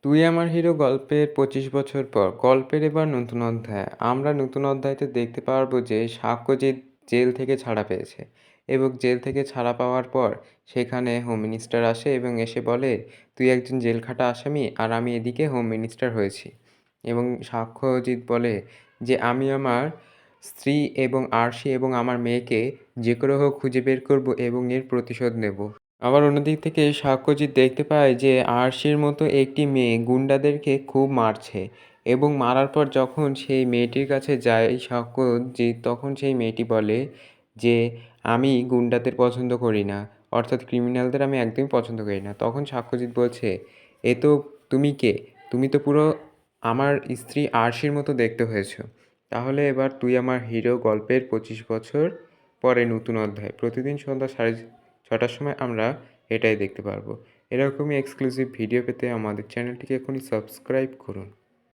তুই আমার হিরো গল্পের ২৫ বছর পর গল্পের এবার নতুন অধ্যায়। আমরা নতুন অধ্যায়তে দেখতে পারবো যে সাক্ষ্যজিৎ জেল থেকে ছাড়া পেয়েছে এবং জেল থেকে ছাড়া পাওয়ার পর সেখানে হোম মিনিস্টার আসে এবং এসে বলে, তুই একজন জেলখাটা আসামি আর আমি এদিকে হোম মিনিস্টার হয়েছি। এবং সাক্ষ্যজিৎ বলে যে আমি আমার স্ত্রী এবং আরশি এবং আমার মেয়েকে যে করে হোক খুঁজে বের করব এবং এর প্রতিশোধ নেব। আবার অন্যদিক থেকে সাক্ষ্যজিৎ দেখতে পায় যে আরশির মতো একটি মেয়ে গুন্ডাদেরকে খুব মারছে এবং মারার পর যখন সেই মেয়েটির কাছে যায় সাক্ষ্যজিৎ, তখন সেই মেয়েটি বলে যে আমি গুন্ডাদের পছন্দ করি না, অর্থাৎ ক্রিমিনালদের আমি একদমই পছন্দ করি না। তখন সাক্ষ্যজিৎ বলছে, এ তো তুমি কে? তুমি তো পুরো আমার স্ত্রী আরশির মতো দেখতে হয়েছো। তাহলে এবার তুই আমার হিরো গল্পের ২৫ বছর পরে নতুন অধ্যায় প্রতিদিন সন্ধ্যা ৬:৩০টার সময় আমরা এটাই দেখতে পারবো। এরকমই এক্সক্লুসিভ ভিডিও পেতে আমাদের চ্যানেলটিকে এখনই সাবস্ক্রাইব করুন।